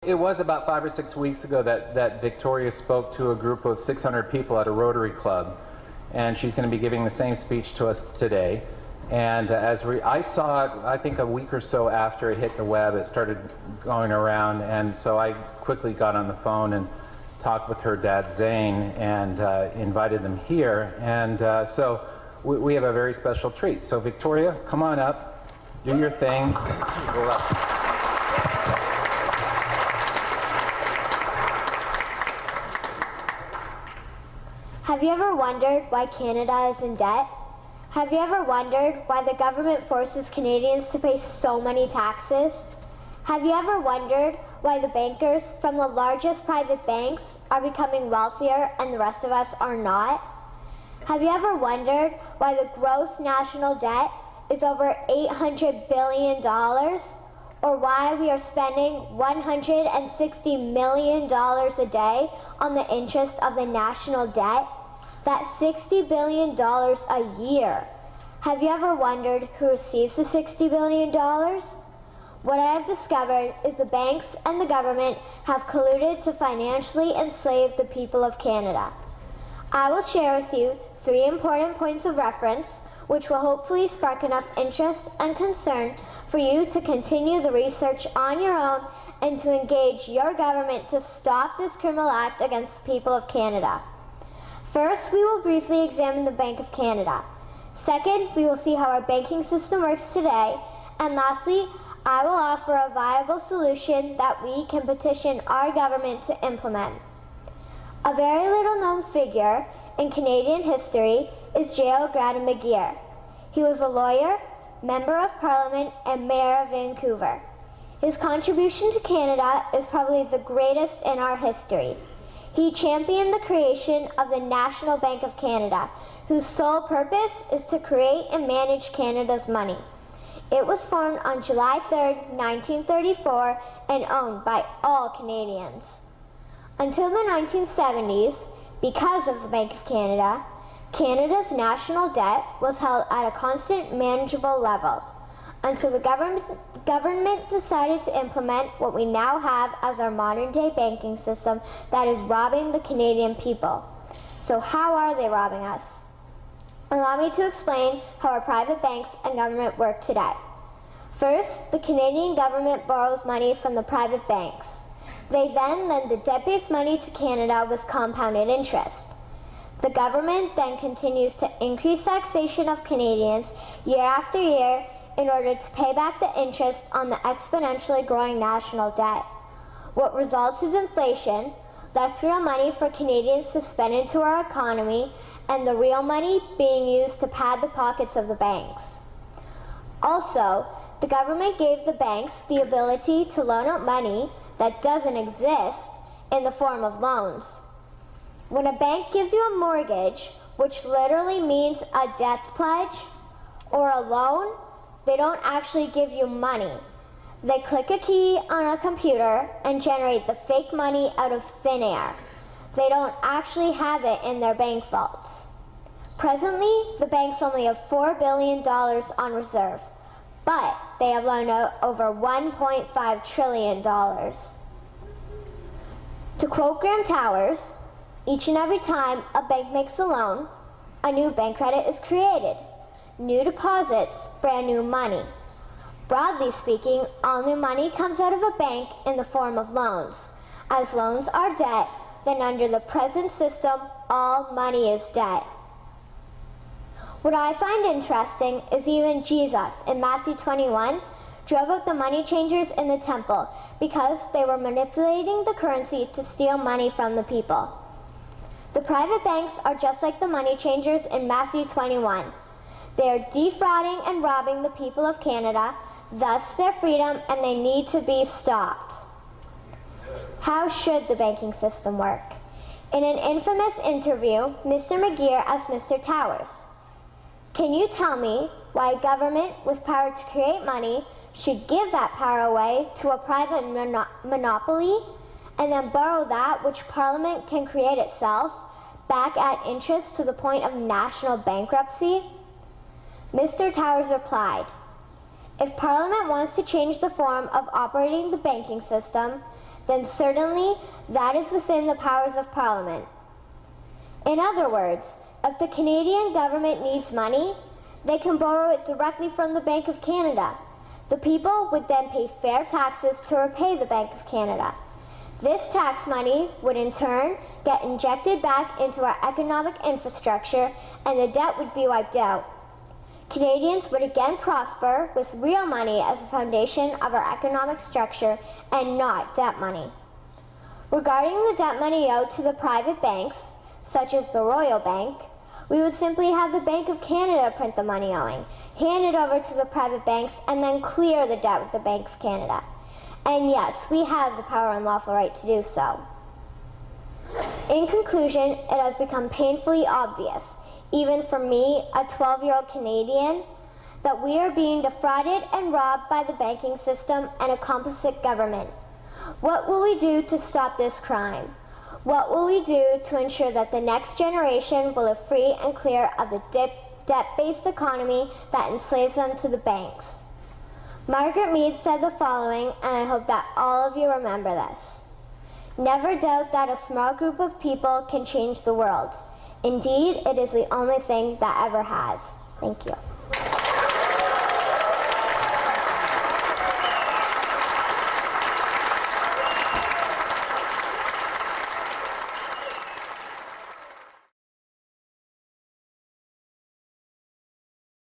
It was about 5 or 6 weeks ago that Victoria spoke to a group of 600 people at a Rotary Club, and she's going to be giving the same speech to us today. And I saw it, I think a week or so after it hit the web, it started going around, and so I quickly got on the phone and talked with her dad Zane and invited them here. And so we have a very special treat. So Victoria, come on up, do your thing. Have you ever wondered why Canada is in debt? Have you ever wondered why the government forces Canadians to pay so many taxes? Have you ever wondered why the bankers from the largest private banks are becoming wealthier and the rest of us are not? Have you ever wondered why the gross national debt is over $800 billion? Or why we are spending $160 million a day on the interest of the national debt? That's $60 billion a year. Have you ever wondered who receives the $60 billion? What I have discovered is the banks and the government have colluded to financially enslave the people of Canada. I will share with you 3 important points of reference, which will hopefully spark enough interest and concern for you to continue the research on your own and to engage your government to stop this criminal act against the people of Canada. First, we will briefly examine the Bank of Canada. Second, we will see how our banking system works today. And lastly, I will offer a viable solution that we can petition our government to implement. A very little known figure in Canadian history is J.L. Grannon McGeer. He was a lawyer, Member of Parliament, and Mayor of Vancouver. His contribution to Canada is probably the greatest in our history. He championed the creation of the National Bank of Canada, whose sole purpose is to create and manage Canada's money. It was formed on July 3, 1934, and owned by all Canadians. Until the 1970s, because of the Bank of Canada, Canada's national debt was held at a constant, manageable level, until the government decided to implement what we now have as our modern-day banking system that is robbing the Canadian people. So how are they robbing us? Allow me to explain how our private banks and government work today. First, the Canadian government borrows money from the private banks. They then lend the debt-based money to Canada with compounded interest. The government then continues to increase taxation of Canadians year after year in order to pay back the interest on the exponentially growing national debt. What results is inflation, less real money for Canadians to spend into our economy, and the real money being used to pad the pockets of the banks. Also, the government gave the banks the ability to loan out money that doesn't exist in the form of loans. When a bank gives you a mortgage, which literally means a death pledge, or a loan, they don't actually give you money. They click a key on a computer and generate the fake money out of thin air. They don't actually have it in their bank vaults. Presently, the banks only have $4 billion on reserve, but they have loaned out over $1.5 trillion. To quote Graham Towers, each and every time a bank makes a loan, a new bank credit is created. New deposits, brand new money. Broadly speaking, all new money comes out of a bank in the form of loans. As loans are debt, then under the present system, all money is debt. What I find interesting is even Jesus, in Matthew 21, drove out the money changers in the temple because they were manipulating the currency to steal money from the people. The private banks are just like the money changers in Matthew 21. They are defrauding and robbing the people of Canada, thus their freedom, and they need to be stopped. How should the banking system work? In an infamous interview, Mr. McGeer asked Mr. Towers, "Can you tell me why a government with power to create money should give that power away to a private monopoly and then borrow that which Parliament can create itself back at interest to the point of national bankruptcy?" Mr. Towers replied, "If Parliament wants to change the form of operating the banking system, then certainly that is within the powers of Parliament. In other words, if the Canadian government needs money, they can borrow it directly from the Bank of Canada. The people would then pay fair taxes to repay the Bank of Canada. This tax money would in turn get injected back into our economic infrastructure and the debt would be wiped out. Canadians would again prosper with real money as the foundation of our economic structure and not debt money. Regarding the debt money owed to the private banks, such as the Royal Bank, we would simply have the Bank of Canada print the money owing, hand it over to the private banks, and then clear the debt with the Bank of Canada. And yes, we have the power and lawful right to do so. In conclusion, it has become painfully obvious, even for me, a 12-year-old Canadian, that we are being defrauded and robbed by the banking system and a complicit government. What will we do to stop this crime? What will we do to ensure that the next generation will live free and clear of the debt-based economy that enslaves them to the banks? Margaret Mead said the following, and I hope that all of you remember this. Never doubt that a small group of people can change the world. Indeed, it is the only thing that ever has. Thank you.